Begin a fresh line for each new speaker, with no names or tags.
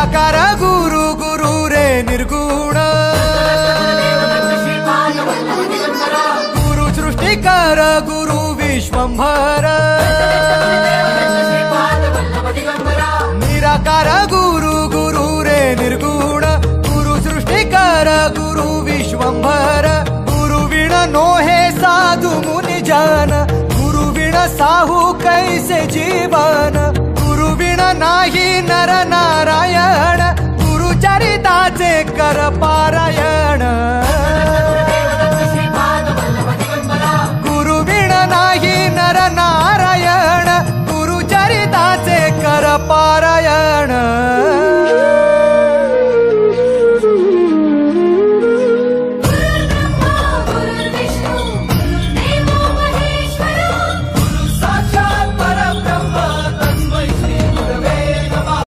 निराकार गुरु गुरु रे निर्गुण गुरु सृष्टिकर गुरु विश्वंभर निराकार गुरु गुरु रे निर्गुण गुरु सृष्टिकर गुरु विश्वंभर गुरु विण नोहे साधु मुनि जन गुरु विण साहू कैसे जीवन गुरु विण नाही नर नारायण गुरु चरिताचे कर पारायण